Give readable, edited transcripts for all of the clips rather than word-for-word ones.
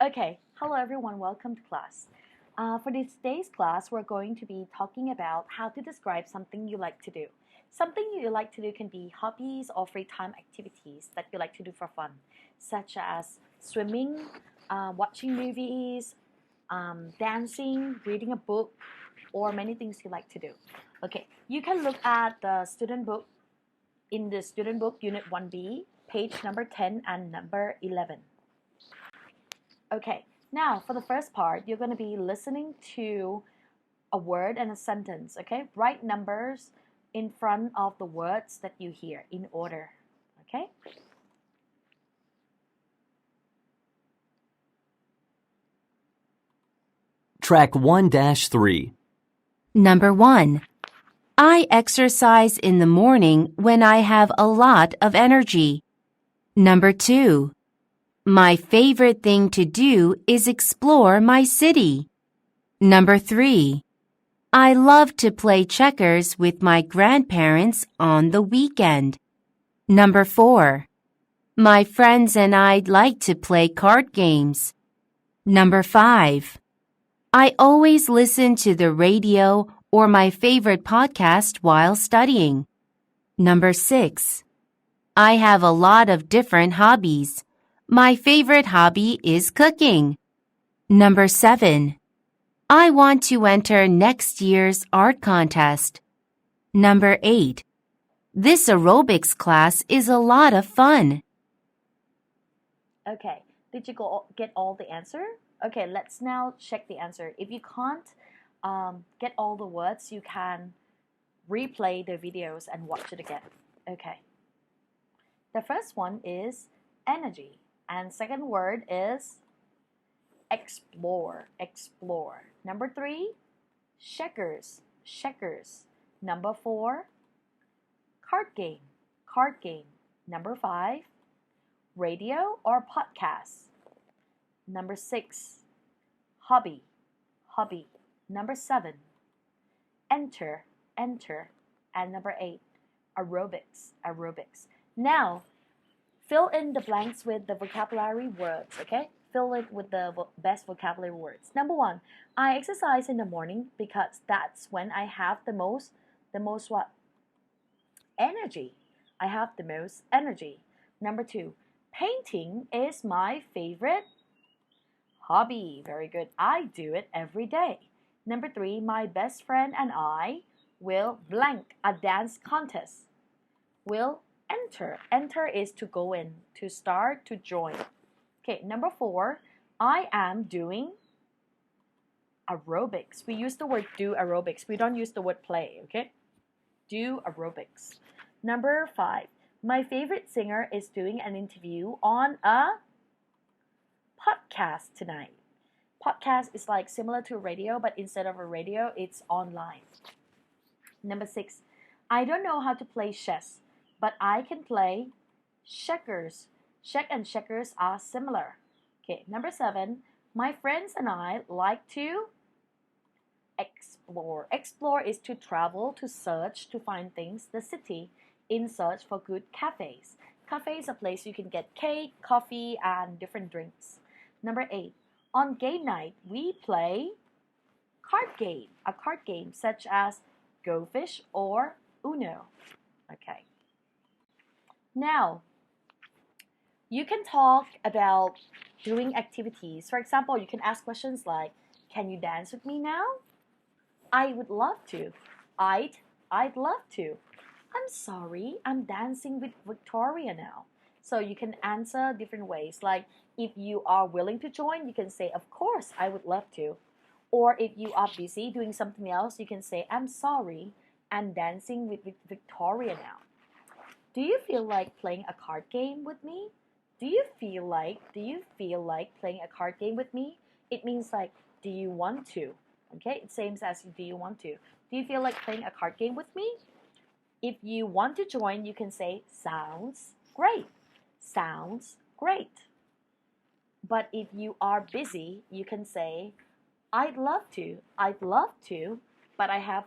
Okay, hello everyone, welcome to class. For today's class, we're going to be talking about how to describe something you like to do. Something you like to do can be hobbies or free time activities that you like to do for fun, such as swimming, watching movies, dancing, reading a book, or many things you like to do. Okay, you can look at the student book in the student book unit 1B, page number 10 and number 11. Okay, now for the first part, you're going to be listening to a word and a sentence, okay? Write numbers in front of the words that you hear in order, okay? Track 1-3. Number 1. I exercise in the morning when I have a lot of energy. Number 2. My favorite thing to do is explore my city. Number 3. I love to play checkers with my grandparents on the weekend. Number 4. My friends and I like to play card games. Number 5. I always listen to the radio or my favorite podcast while studying. Number 6. I have a lot of different hobbies. My favorite hobby is cooking. Number 7. I want to enter next year's art contest. Number 8. This aerobics class is a lot of fun. Okay, did you get all the answer? Okay, let's now check the answer. If you can't get all the words, you can replay the videos and watch it again. Okay. The first one is energy, and second word is explore. Number 3, checkers. Number 4, card game. Number 5, radio or podcast. Number 6, hobby. Number 7, enter. And number 8, aerobics. Now, fill in the blanks with the vocabulary words, okay? Fill it with the best vocabulary words. Number 1, I exercise in the morning because that's when I have the most what? Energy. I have the most energy. Number 2, painting is my favorite hobby. Very good. I do it every day. Number 3, my best friend and I will blank a dance contest. Will enter. Enter is to go in, to start, to join. Okay, number 4, I am doing aerobics. We use the word do aerobics. We don't use the word play, okay? Do aerobics. Number 5, my favorite singer is doing an interview on a podcast tonight. Podcast is like similar to a radio, but instead of a radio, it's online. Number 6, I don't know how to play chess, but I can play checkers. Check and checkers are similar. Okay, number 7, my friends and I like to explore. Explore is to travel, to search, to find things, the city, in search for good cafes. Cafe is a place you can get cake, coffee, and different drinks. Number 8, on game night, we play a card game such as Go Fish or Uno. Okay. Now, you can talk about doing activities. For example, you can ask questions like, can you dance with me now? I would love to. I'd love to. I'm sorry, I'm dancing with Victoria now. So you can answer different ways. Like if you are willing to join, you can say, of course, I would love to. Or if you are busy doing something else, you can say, I'm sorry, I'm dancing with Victoria now. Do you feel like playing a card game with me? Do you feel like playing a card game with me? It means like, do you want to? Okay, it same as do you want to? Do you feel like playing a card game with me? If you want to join, you can say sounds great. But if you are busy, you can say I'd love to, but I have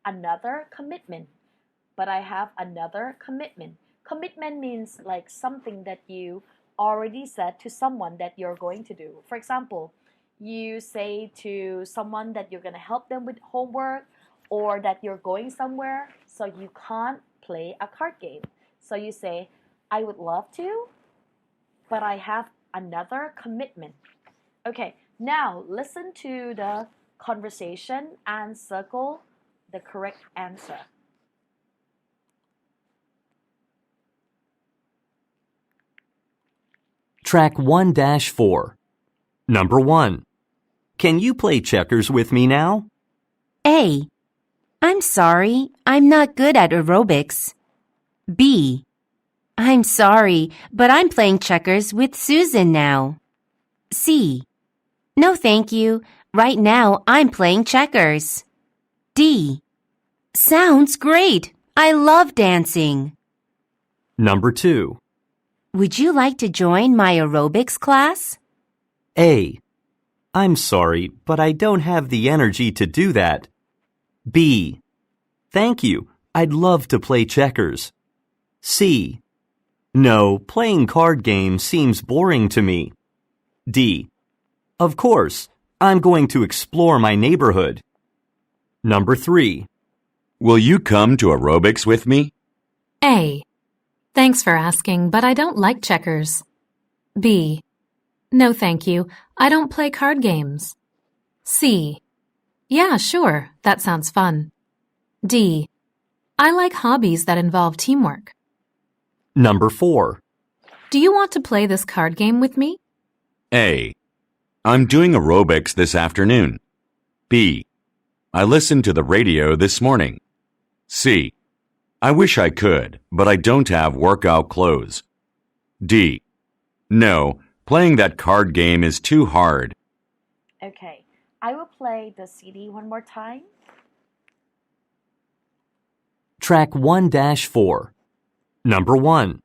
another commitment. Commitment means like something that you already said to someone that you're going to do. For example, you say to someone that you're going to help them with homework or that you're going somewhere, so you can't play a card game. So you say, I would love to, but I have another commitment. Okay, now listen to the conversation and circle the correct answer. Track 1-4. Number 1. Can you play checkers with me now? A. I'm sorry, I'm not good at aerobics. B. I'm sorry, but I'm playing checkers with Susan now. C. No, thank you. Right now, I'm playing checkers. D. Sounds great. I love dancing. Number 2. Would you like to join my aerobics class? A. I'm sorry, but I don't have the energy to do that. B. Thank you. I'd love to play checkers. C. No, playing card games seems boring to me. D. Of course, I'm going to explore my neighborhood. Number 3. Will you come to aerobics with me? A. Thanks for asking, but I don't like checkers. B. No, thank you. I don't play card games. C. Yeah, sure. That sounds fun. D. I like hobbies that involve teamwork. Number 4. Do you want to play this card game with me? A. I'm doing aerobics this afternoon. B. I listened to the radio this morning. C. I wish I could, but I don't have workout clothes. D. No, playing that card game is too hard. Okay, I will play the CD one more time. Track 1-4. Number 1.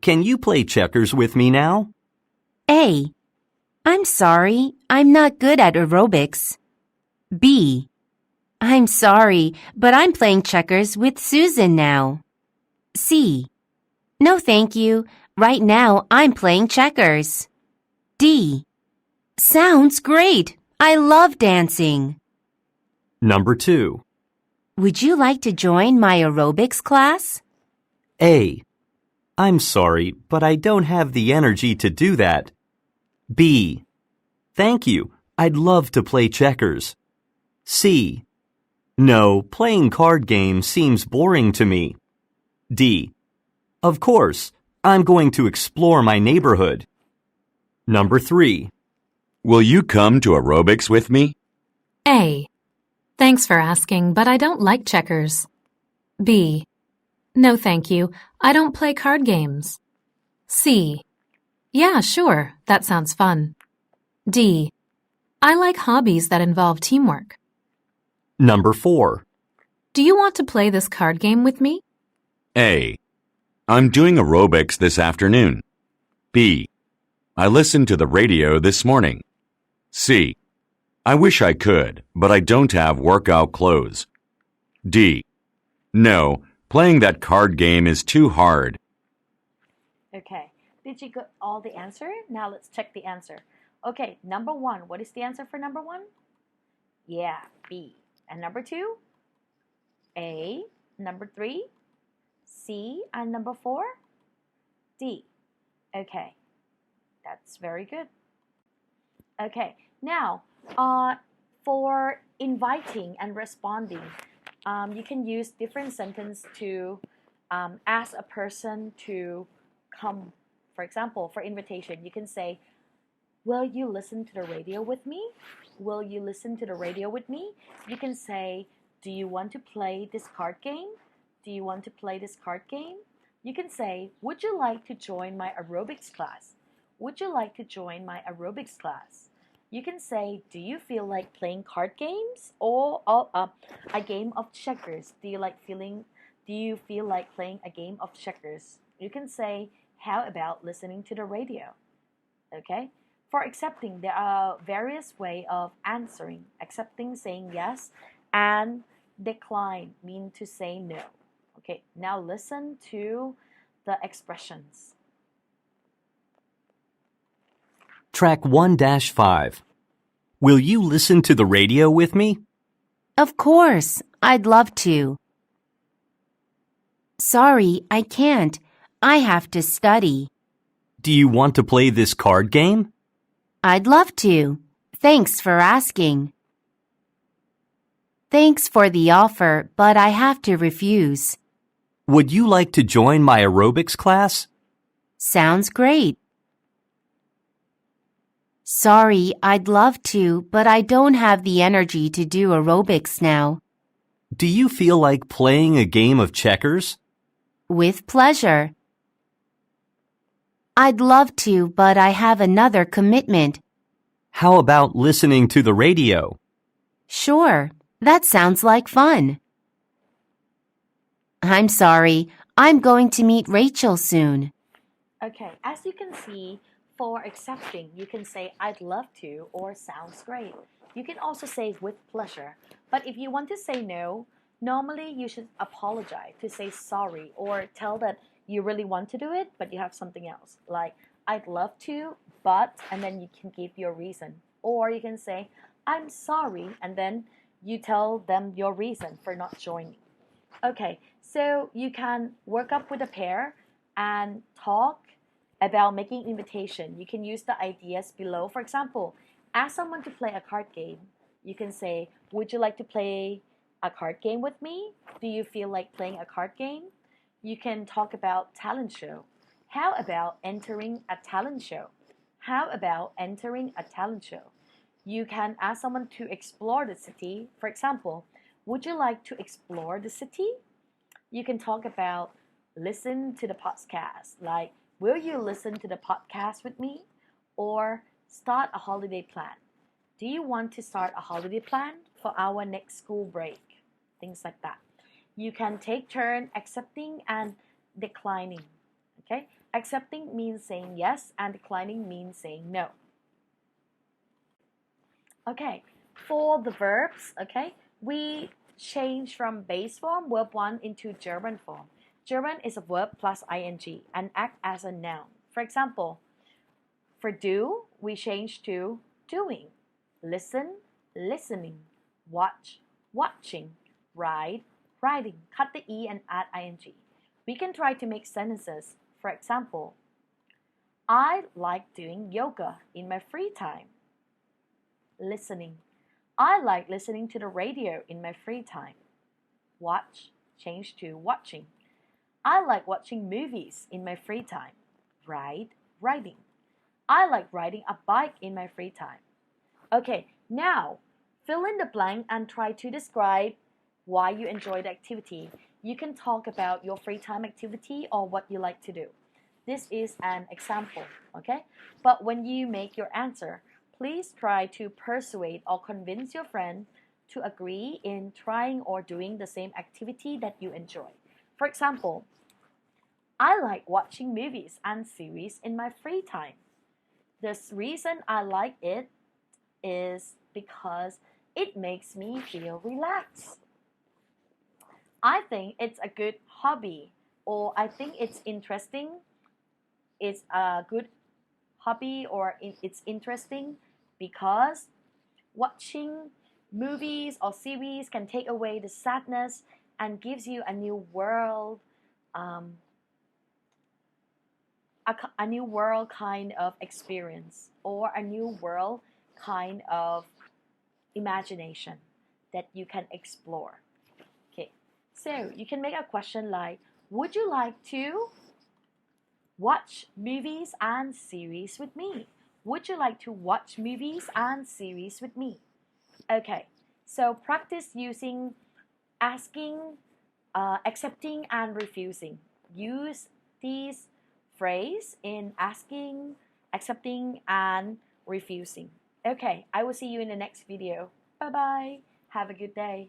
Can you play checkers with me now? A. I'm sorry, I'm not good at aerobics. B. I'm sorry, but I'm playing checkers with Susan now. C. No, thank you. Right now, I'm playing checkers. D. Sounds great. I love dancing. Number 2. Would you like to join my aerobics class? A. I'm sorry, but I don't have the energy to do that. B. Thank you. I'd love to play checkers. C. No, playing card games seems boring to me. D. Of course, I'm going to explore my neighborhood. Number 3. Will you come to aerobics with me? A. Thanks for asking, but I don't like checkers. B. No, thank you. I don't play card games. C. Yeah, sure. That sounds fun. D. I like hobbies that involve teamwork. Number 4. Do you want to play this card game with me? A. I'm doing aerobics this afternoon. B. I listened to the radio this morning. C. I wish I could, but I don't have workout clothes. D. No, playing that card game is too hard. Okay, did you get all the answer? Now let's check the answer. Okay, number 1. What is the answer for number 1? Yeah, B. And number 2? A. Number 3? C. And number 4? D. Okay, that's very good. Okay, now for inviting and responding, you can use different sentence to ask a person to come. For example, for invitation, you can say, will you listen to the radio with me? Will you listen to the radio with me? You can say, do you want to play this card game? Do you want to play this card game? You can say, would you like to join my aerobics class? Would you like to join my aerobics class? You can say, do you feel like playing card games or a game of checkers? Do you feel like playing a game of checkers? You can say, how about listening to the radio? Okay? For accepting, there are various ways of answering. Accepting, saying yes, and decline mean to say no. Okay, now listen to the expressions. Track 1-5. Will you listen to the radio with me? Of course, I'd love to. Sorry, I can't. I have to study. Do you want to play this card game? I'd love to. Thanks for asking. Thanks for the offer, but I have to refuse. Would you like to join my aerobics class? Sounds great. Sorry, I'd love to, but I don't have the energy to do aerobics now. Do you feel like playing a game of checkers? With pleasure. I'd love to, but I have another commitment. How about listening to the radio? Sure, that sounds like fun. I'm sorry, I'm going to meet Rachel soon. Okay, as you can see, for accepting, you can say I'd love to or sounds great. You can also say with pleasure. But if you want to say no, normally you should apologize, to say sorry or tell that you really want to do it, but you have something else. Like, I'd love to, but, and then you can give your reason. Or you can say, I'm sorry, and then you tell them your reason for not joining. Okay, so you can work up with a pair and talk about making invitation. You can use the ideas below. For example, ask someone to play a card game. You can say, would you like to play a card game with me? Do you feel like playing a card game? You can talk about talent show. How about entering a talent show? How about entering a talent show? You can ask someone to explore the city. For example, would you like to explore the city? You can talk about listen to the podcast. Like, will you listen to the podcast with me? Or start a holiday plan. Do you want to start a holiday plan for our next school break? Things like that. You can take turn accepting and declining. Okay? Accepting means saying yes and declining means saying no. Okay, for the verbs, okay, we change from base form, verb 1, into German form. German is a verb plus ing and act as a noun. For example, for do, we change to doing. Listen, listening. Watch, watching. Ride, riding. Cut the e and add ing. We can try to make sentences. For example, I like doing yoga in my free time. Listening. I like listening to the radio in my free time. Watch, change to watching. I like watching movies in my free time. Ride, riding. I like riding a bike in my free time. Okay, now fill in the blank and try to describe why you enjoy the activity. You can talk about your free time activity or what you like to do. This is an example, okay? But when you make your answer, please try to persuade or convince your friend to agree in trying or doing the same activity that you enjoy. For example, I like watching movies and series in my free time. The reason I like it is because it makes me feel relaxed. I think it's a good hobby, or I think it's interesting. It's a good hobby, or it's interesting because watching movies or series can take away the sadness and gives you a new world, a new world kind of experience, or a new world kind of imagination that you can explore. Okay, so you can make a question like, would you like to watch movies and series with me? Would you like to watch movies and series with me? Okay, so practice using asking, accepting, and refusing. Use these phrases in asking, accepting, and refusing. Okay, I will see you in the next video. Bye bye. Have a good day.